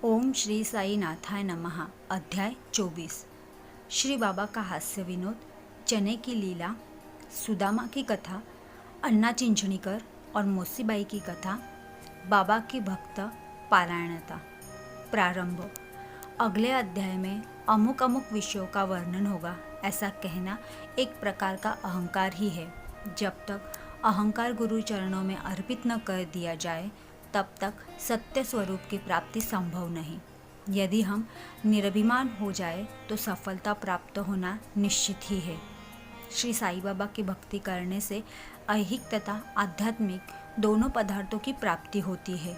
ओम श्री साई नाथाय नमः। अध्याय 24। श्री बाबा का हास्य विनोद, चने की लीला, सुदामा की कथा, अन्ना चिंचणीकर और मोसीबाई की कथा, बाबा की भक्त पारायणता। प्रारंभ। अगले अध्याय में अमुक अमुक विषयों का वर्णन होगा, ऐसा कहना एक प्रकार का अहंकार ही है। जब तक अहंकार गुरु चरणों में अर्पित न कर दिया जाए तब तक सत्य स्वरूप की प्राप्ति संभव नहीं। यदि हम निरभिमान हो जाए तो सफलता प्राप्त होना निश्चित ही है। श्री साईं बाबा की भक्ति करने से ऐहिक तथा आध्यात्मिक दोनों पदार्थों की प्राप्ति होती है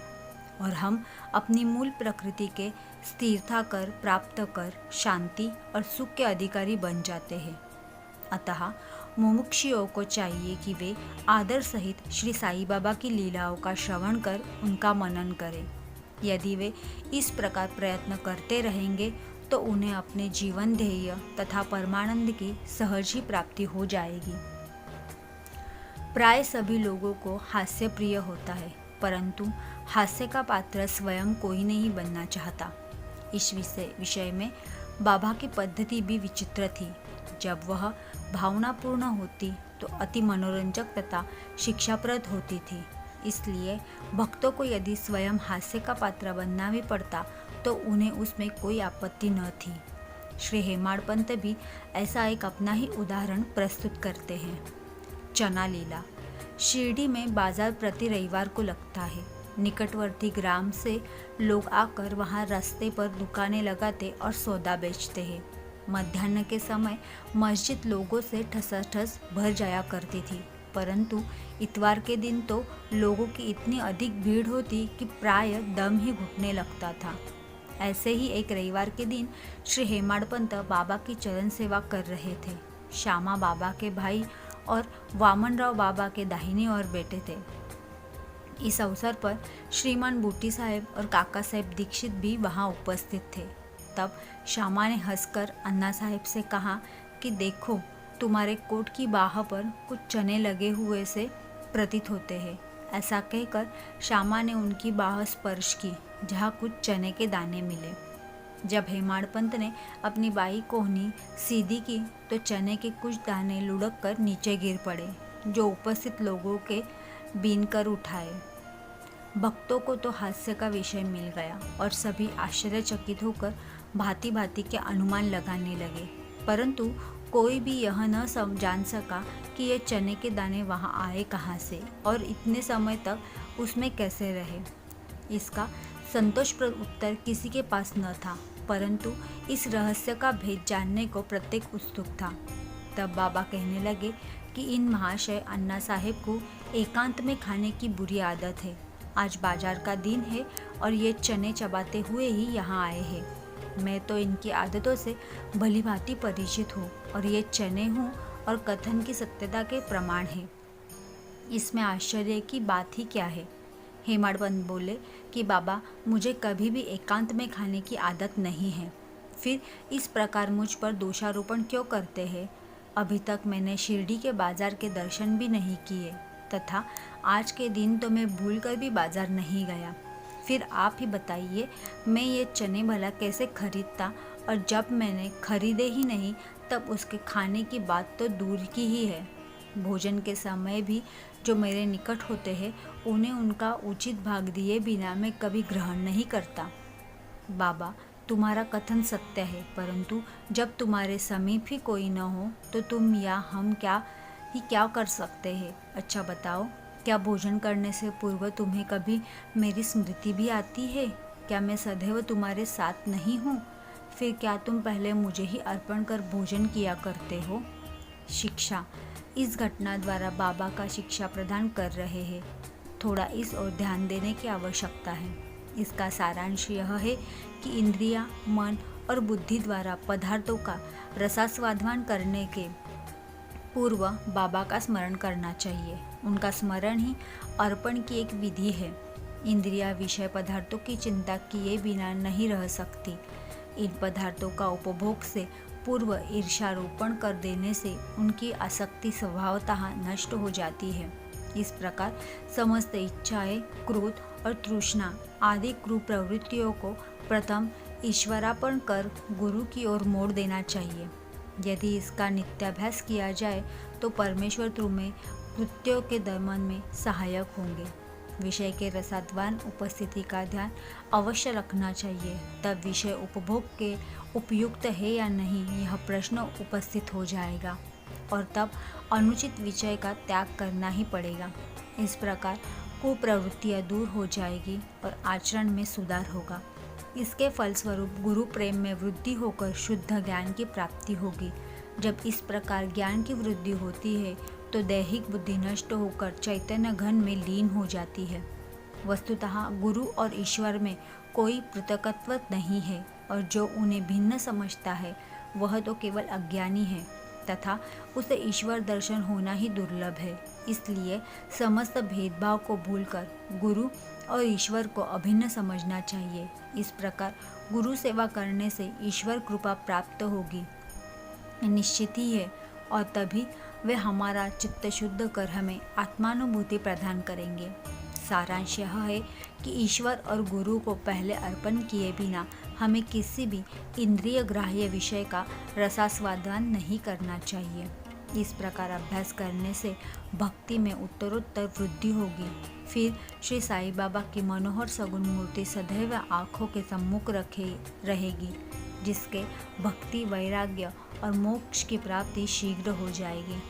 और हम अपनी मूल प्रकृति के स्थिरता कर प्राप्त कर शांति और सुख के अधिकारी बन जाते हैं। अतः मुमुक्षुओं को चाहिए कि वे आदर सहित श्री साईं बाबा की लीलाओं का श्रवण कर उनका मनन करें। यदि वे इस प्रकार प्रयत्न करते रहेंगे तो उन्हें अपने जीवन ध्येय तथा परमानंद की सहज ही प्राप्ति हो जाएगी। प्राय सभी लोगों को हास्य प्रिय होता है, परंतु हास्य का पात्र स्वयं कोई नहीं बनना चाहता। इस विषय में बाबा की पद्धति भी विचित्र थी। जब वह भावनापूर्ण होती तो अति मनोरंजक तथा शिक्षाप्रद होती थी। इसलिए भक्तों को यदि स्वयं हास्य का पात्र बनना भी पड़ता तो उन्हें उसमें कोई आपत्ति न थी। श्री हेमाड़ पंत भी ऐसा एक अपना ही उदाहरण प्रस्तुत करते हैं। चना लीला। शिरडी में बाजार प्रति रविवार को लगता है। निकटवर्ती ग्राम से लोग आकर वहां रास्ते पर दुकानें लगाते और सौदा बेचते हैं। मध्याह्न के समय मस्जिद लोगों से ठसाठस भर जाया करती थी, परंतु इतवार के दिन तो लोगों की इतनी अधिक भीड़ होती कि प्राय दम ही घुटने लगता था। ऐसे ही एक रविवार के दिन श्री हेमाड़ पंत बाबा की चरण सेवा कर रहे थे। श्यामा बाबा के भाई और वामनराव बाबा के दाहिने ओर बैठे थे। इस अवसर पर श्रीमान बूटी साहेब और काका साहेब दीक्षित भी वहां उपस्थित थे। तब श्यामा ने हंसकर अन्ना साहेब से कहा कि देखो, तुम्हारे कोट की बाह पर कुछ चने लगे हुए से प्रतीत होते हैं। ऐसा कहकर श्यामा ने उनकी बाह स्पर्श की, जहाँ कुछ चने के दाने मिले। जब हेमाड़ पंत ने अपनी बाई कोहनी सीधी की तो चने के कुछ दाने लुढ़क कर नीचे गिर पड़े, जो उपस्थित लोगों के बीन कर उठाए। भक्तों को तो हास्य का विषय मिल गया और सभी आश्चर्यचकित होकर भांति भांति के अनुमान लगाने लगे, परंतु कोई भी यह न जान सका कि ये चने के दाने वहाँ आए कहाँ से और इतने समय तक उसमें कैसे रहे। इसका संतोषप्रद उत्तर किसी के पास न था, परंतु इस रहस्य का भेद जानने को प्रत्येक उत्सुक था। तब बाबा कहने लगे कि इन महाशय अन्ना साहेब को एकांत में खाने की बुरी आदत है। आज बाजार का दिन है और ये चने चबाते हुए ही यहाँ आए हैं। मैं तो इनकी आदतों से भली भांति परिचित हूँ और ये चने हूँ और कथन की सत्यता के प्रमाण हैं। इसमें आश्चर्य की बात ही क्या है। हेमाड़ पंत बोले कि बाबा, मुझे कभी भी एकांत में खाने की आदत नहीं है, फिर इस प्रकार मुझ पर दोषारोपण क्यों करते हैं। अभी तक मैंने शिरडी के बाजार के दर्शन भी नहीं किए तथा आज के दिन तो मैं भूल कर भी बाजार नहीं गया। फिर आप ही बताइए, मैं ये चने भला कैसे खरीदता, और जब मैंने खरीदे ही नहीं तब उसके खाने की बात तो दूर की ही है। भोजन के समय भी जो मेरे निकट होते हैं उन्हें उनका उचित भाग दिए बिना मैं कभी ग्रहण नहीं करता। बाबा, तुम्हारा कथन सत्य है, परंतु जब तुम्हारे समीप ही कोई न हो तो तुम या हम क्या कर सकते हैं। अच्छा बताओ, क्या भोजन करने से पूर्व तुम्हें कभी मेरी स्मृति भी आती है? क्या मैं सदैव तुम्हारे साथ नहीं हूँ? फिर क्या तुम पहले मुझे ही अर्पण कर भोजन किया करते हो? शिक्षा। इस घटना द्वारा बाबा का शिक्षा प्रदान कर रहे हैं। थोड़ा इस ओर ध्यान देने की आवश्यकता है। इसका सारांश यह है कि इंद्रियां, मन और बुद्धि द्वारा पदार्थों का रसास्वादन करने के पूर्व बाबा का स्मरण करना चाहिए। उनका स्मरण ही अर्पण की एक विधि है। इंद्रिया विषय पदार्थों की चिंता किए बिना नहीं रह सकती। इन पदार्थों का उपभोग से पूर्व ईर्ष्यारोपण कर देने से उनकी आसक्ति स्वभावतः नष्ट हो जाती है। इस प्रकार समस्त इच्छाएं, क्रोध और तृष्णा आदि क्रूर प्रवृत्तियों को प्रथम ईश्वरार्पण कर गुरु की ओर मोड़ देना चाहिए। यदि इसका नित्याभ्यास किया जाए तो परमेश्वर तुम्हें कृत्यों के दमन में सहायक होंगे। विषय के रसाद्वान उपस्थिति का ध्यान अवश्य रखना चाहिए। तब विषय उपभोग के उपयुक्त है या नहीं यह प्रश्न उपस्थित हो जाएगा और तब अनुचित विषय का त्याग करना ही पड़ेगा। इस प्रकार कुप्रवृत्तियाँ दूर हो जाएगी और आचरण में सुधार होगा। इसके फलस्वरूप गुरु प्रेम में वृद्धि होकर शुद्ध ज्ञान की प्राप्ति होगी। जब इस प्रकार ज्ञान की वृद्धि होती है तो दैहिक बुद्धि नष्ट होकर चैतन्य घन में लीन हो जाती है। वस्तुतः गुरु और ईश्वर में कोई पृथकत्व नहीं है और जो उन्हें भिन्न समझता है वह तो केवल अज्ञानी है तथा उसे ईश्वर दर्शन होना ही दुर्लभ है। इसलिए समस्त भेदभाव को भूलकर गुरु और ईश्वर को अभिन्न समझना चाहिए। इस प्रकार गुरु सेवा करने से ईश्वर कृपा प्राप्त होगी निश्चित ही है और तभी वे हमारा चित्त शुद्ध कर हमें आत्मानुभूति प्रदान करेंगे। सारांश यह है कि ईश्वर और गुरु को पहले अर्पण किए बिना हमें किसी भी इंद्रिय ग्राह्य विषय का रसास्वादन नहीं करना चाहिए। इस प्रकार अभ्यास करने से भक्ति में उत्तरोत्तर वृद्धि होगी। फिर श्री साईं बाबा की मनोहर सगुण मूर्ति सदैव आँखों के सम्मुख रखे रहेगी, जिसके भक्ति, वैराग्य और मोक्ष की प्राप्ति शीघ्र हो जाएगी।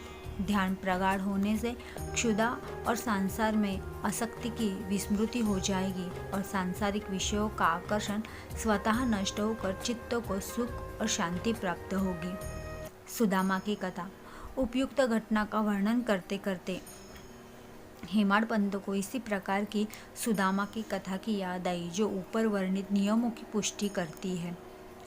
ध्यान प्रगाढ़ होने से क्षुधा और संसार में आसक्ति की विस्मृति हो जाएगी और सांसारिक विषयों का आकर्षण स्वतः नष्ट होकर चित्त को सुख और शांति प्राप्त होगी। सुदामा की कथा। उपयुक्त घटना का वर्णन करते करते हेमाड पंत को इसी प्रकार की सुदामा की कथा की याद आई जो ऊपर वर्णित नियमों की पुष्टि करती है।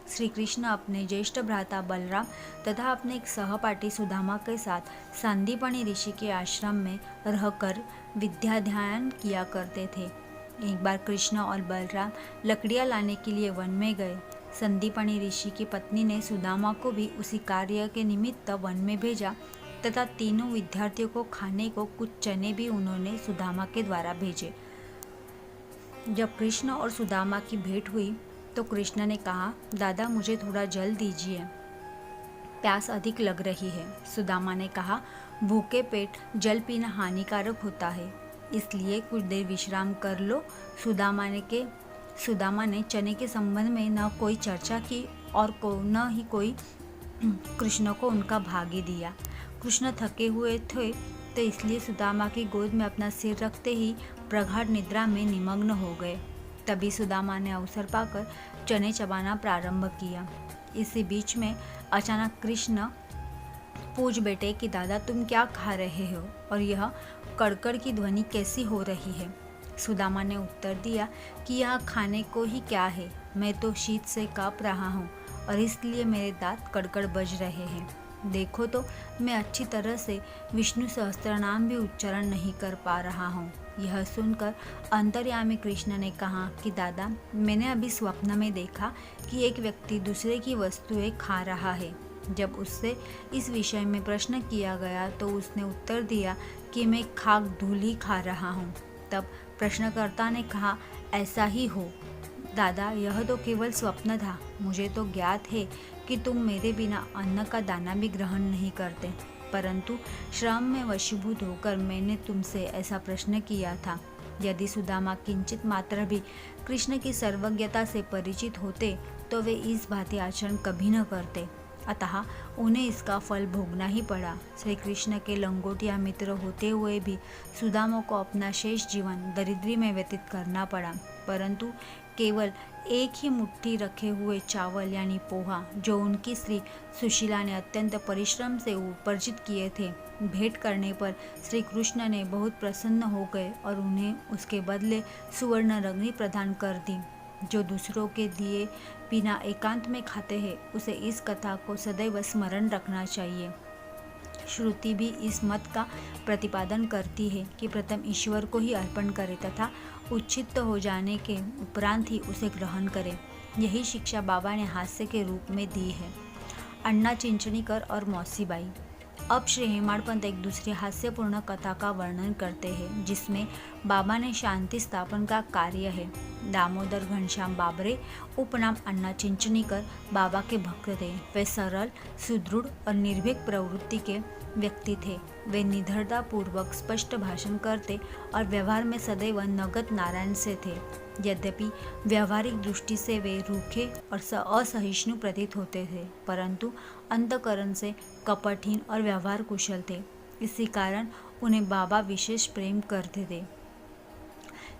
श्री कृष्ण अपने ज्येष्ठ भ्राता बलराम तथा अपने एक सहपाठी सुदामा के साथ संदीपनी ऋषि के आश्रम में रहकर विद्याध्ययन किया करते थे। एक बार कृष्ण और बलराम लकड़ियाँ लाने के लिए वन में गए। संदीपनी ऋषि की पत्नी ने सुदामा को भी उसी कार्य के निमित्त वन में भेजा तथा तीनों विद्यार्थियों को खाने को कुछ चने भी उन्होंने सुदामा के द्वारा भेजे। जब कृष्ण और सुदामा की भेंट हुई तो कृष्ण ने कहा, दादा मुझे थोड़ा जल दीजिए, प्यास अधिक लग रही है। सुदामा ने कहा, भूखे पेट जल पीना हानिकारक होता है, इसलिए कुछ देर विश्राम कर लो। सुदामा ने चने के संबंध में न कोई चर्चा की और न ही कोई कृष्ण को उनका भागी दिया। कृष्ण थके हुए थे तो इसलिए सुदामा की गोद में अपना सिर रखते ही प्रगाढ़ निद्रा में निमग्न हो गए। तभी सुदामा ने अवसर पाकर चने चबाना प्रारंभ किया। इसी बीच में अचानक कृष्ण पूछ बैठे कि दादा तुम क्या खा रहे हो और यह कड़कड़ की ध्वनि कैसी हो रही है। सुदामा ने उत्तर दिया कि यह खाने को ही क्या है, मैं तो शीत से काँप रहा हूँ और इसलिए मेरे दांत कड़कड़ बज रहे हैं। देखो तो मैं अच्छी तरह से विष्णु सहस्त्रनाम भी उच्चारण नहीं कर पा रहा हूँ। यह सुनकर अंतर्यामी कृष्ण ने कहा कि दादा मैंने अभी स्वप्न में देखा कि एक व्यक्ति दूसरे की वस्तुएं खा रहा है। जब उससे इस विषय में प्रश्न किया गया तो उसने उत्तर दिया कि मैं खाक धूल ही खा रहा हूँ। तब प्रश्नकर्ता ने कहा, ऐसा ही हो दादा, यह तो केवल स्वप्न था। मुझे तो ज्ञात है कि तुम मेरे बिना अन्न का दाना भी ग्रहण नहीं करते, परंतु श्रम में वशीभूत होकर मैंने तुमसे ऐसा प्रश्न किया था। यदि सुदामा किंचित मात्र भी कृष्ण की सर्वज्ञता से परिचित होते तो वे इस भांति आचरण कभी न करते, अतः उन्हें इसका फल भोगना ही पड़ा। श्री कृष्ण के लंगोटिया मित्र होते हुए भी सुदामा को अपना शेष जीवन दरिद्री में व्यतीत करना पड़ा, परंतु केवल एक ही मुट्ठी रखे हुए चावल यानी पोहा जो उनकी स्त्री सुशीला ने अत्यंत परिश्रम से उपार्जित किए थे, भेंट करने पर श्री कृष्ण ने बहुत प्रसन्न हो गए और उन्हें उसके बदले सुवर्ण रंगनी प्रदान कर दी। जो दूसरों के दिए बिना एकांत में खाते हैं उसे इस कथा को सदैव स्मरण रखना चाहिए। श्रुति भी इस मत का प्रतिपादन करती है कि प्रथम ईश्वर को ही अर्पण करें तथा उच्चित हो जाने के उपरांत ही उसे ग्रहण करें। यही शिक्षा बाबा ने हास्य के रूप में दी है। अन्ना चिंचणीकर और मौसीबाई। अब श्री हेमाड पंत एक दूसरी हास्यपूर्ण कथा का वर्णन करते हैं जिसमें बाबा ने शांति स्थापन का कार्य है। दामोदर घनश्याम बाबरे उपनाम अन्ना चिंचनीकर बाबा के भक्त थे। वे सरल, सुदृढ़ और निर्भीक प्रवृत्ति के व्यक्ति थे। वे निडरता पूर्वक स्पष्ट भाषण करते और व्यवहार में सदैव नगद नारायण से थे। यद्यपि व्यवहारिक दृष्टि से वे रूखे और असहिष्णु प्रतीत होते थे, परंतु अंतःकरण से कपटहीन और व्यवहार कुशल थे। इसी कारण उन्हें बाबा विशेष प्रेम करते थे।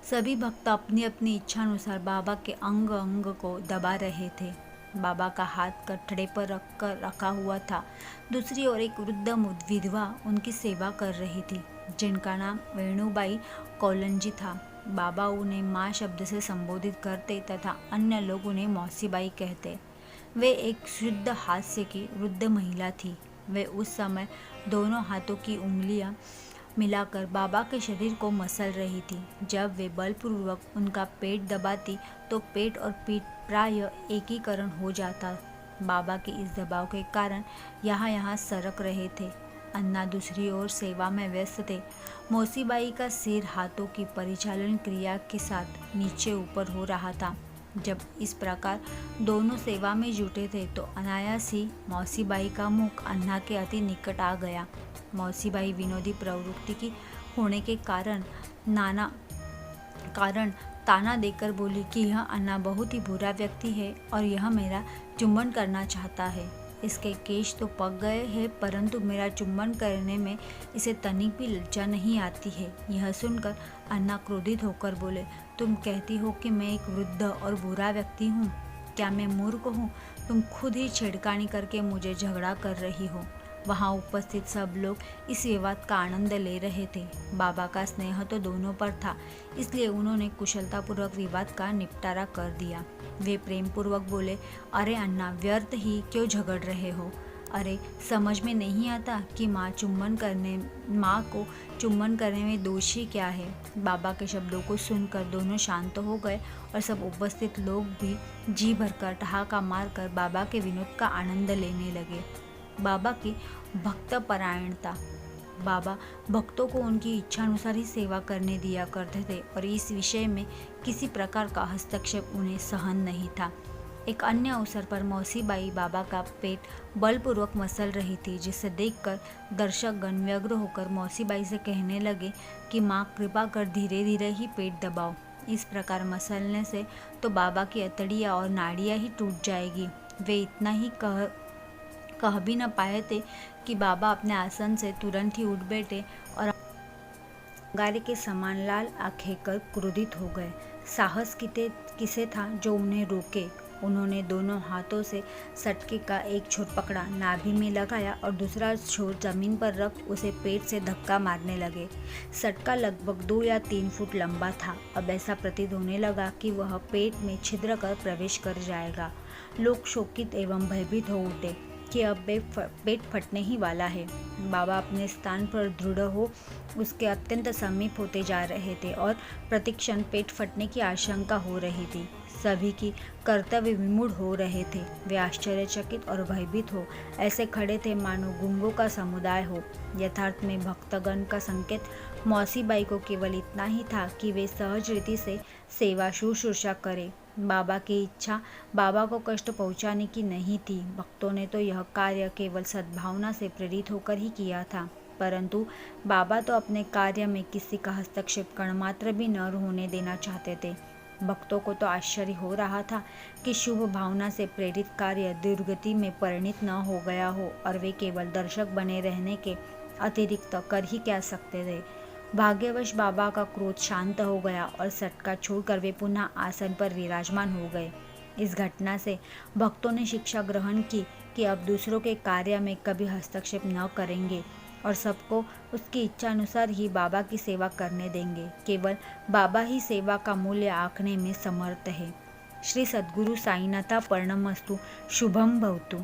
सभी भक्त अपनी अपनी इच्छानुसार बाबा के अंग अंग को दबा रहे थे। बाबा का हाथ कटड़े पर रखा हुआ था। दूसरी ओर एक वृद्ध विधवा उनकी सेवा कर रही थी, जिनका नाम वेणुबाई कौलंजी था। बाबा उन्हें माँ शब्द से संबोधित करते तथा अन्य लोग उन्हें मौसीबाई कहते। वे एक शुद्ध हास्य की वृद्ध महिला थी। वे उस समय दोनों हाथों की उंगलियां मिलाकर बाबा के शरीर को मसल रही थी। जब वे बलपूर्वक उनका पेट दबाती तो पेट और पीठ प्रायः एकीकरण हो जाता। बाबा के इस दबाव के कारण यहाँ सरक रहे थे। अन्ना दूसरी ओर सेवा में व्यस्त थे। मौसीबाई का सिर हाथों की परिचालन क्रिया के साथ नीचे ऊपर हो रहा था। जब इस प्रकार दोनों सेवा में जुटे थे तो अनायास ही मौसीबाई का मुख अन्ना के अति निकट आ गया। मौसीबाई विनोदी प्रवृत्ति की होने के कारण ताना देकर बोली कि यह अन्ना बहुत ही बुरा व्यक्ति है और यह मेरा चुंबन करना चाहता है। इसके केश तो पक गए हैं, परंतु मेरा चुंबन करने में इसे तनिक भी लज्जा नहीं आती है। यह सुनकर अन्ना क्रोधित होकर बोले, तुम कहती हो कि मैं एक वृद्ध और बुरा व्यक्ति हूँ? क्या मैं मूर्ख हूँ? तुम खुद ही छेड़खानी करके मुझे झगड़ा कर रही हो। वहाँ उपस्थित सब लोग इस विवाद का आनंद ले रहे थे। बाबा का स्नेह तो दोनों पर था, इसलिए उन्होंने कुशलतापूर्वक विवाद का निपटारा कर दिया। वे प्रेम पूर्वक बोले, अरे अन्ना, व्यर्थ ही क्यों झगड़ रहे हो? अरे समझ में नहीं आता कि माँ को चुम्बन करने में दोषी क्या है? बाबा के शब्दों को सुनकर दोनों शांत हो गए और सब उपस्थित लोग भी जी भरकर ठहाका मारकर बाबा के विनोद का आनंद लेने लगे। बाबा की भक्त परायणता। बाबा भक्तों को उनकी इच्छानुसार ही सेवा करने दिया करते थे और इस विषय में किसी प्रकार का हस्तक्षेप उन्हें सहन नहीं था। एक अन्य अवसर पर मौसीबाई बाबा का पेट बलपूर्वक मसल रही थी, जिसे देखकर दर्शकगण व्यग्र होकर मौसीबाई से कहने लगे कि माँ, कृपा कर धीरे धीरे ही पेट दबाओ। इस प्रकार मसलने से तो बाबा की अतड़ियाँ और नाड़ियाँ ही टूट जाएगी। वे इतना ही कह भी न पाए थे कि बाबा अपने आसन से तुरंत ही उठ बैठे और अंगारे के समान लाल आंखें कर क्रोधित हो गए। साहस किसे था जो उन्हें रोके? उन्होंने दोनों हाथों से सटके का एक छोर पकड़ा, नाभि में लगाया और दूसरा छोर जमीन पर रख उसे पेट से धक्का मारने लगे। सटका लगभग 2 या 3 फुट लंबा था। अब ऐसा प्रतीत होने लगा कि वह पेट में छिद्र कर प्रवेश कर जाएगा। लोग शोकित एवं भयभीत हो उठे कि अब पेट फटने ही वाला है। बाबा अपने स्थान पर दृढ़ हो उसके अत्यंत समीप होते जा रहे थे और प्रतिक्षण पेट फटने की आशंका हो रही थी। सभी की कर्तव्य विमूढ़ हो रहे थे। वे आश्चर्यचकित और भयभीत हो ऐसे खड़े थे मानो गूंगों का समुदाय हो। यथार्थ में भक्तगण का संकेत मौसीबाई को केवल इतना ही था कि वे सहज रीति से सेवा शुश्रूषा करें। बाबा की इच्छा बाबा को कष्ट पहुंचाने की नहीं थी। भक्तों ने तो यह कार्य केवल सद्भावना से प्रेरित होकर ही किया था, परंतु बाबा तो अपने कार्य में किसी का हस्तक्षेप कणमात्र भी न होने देना चाहते थे। भक्तों को तो आश्चर्य हो रहा था कि शुभ भावना से प्रेरित कार्य दुर्गति में परिणित न हो गया हो और वे केवल दर्शक बने रहने के अतिरिक्त कर ही क्या सकते थे। भाग्यवश बाबा का क्रोध शांत हो गया और सटका छोड़कर वे पुनः आसन पर विराजमान हो गए। इस घटना से भक्तों ने शिक्षा ग्रहण की कि अब दूसरों के कार्य में कभी हस्तक्षेप न करेंगे और सबको उसकी इच्छानुसार ही बाबा की सेवा करने देंगे। केवल बाबा ही सेवा का मूल्य आंकने में समर्थ है। श्री सद्गुरु साईनाथा पर्णमस्तु। शुभम भवतु।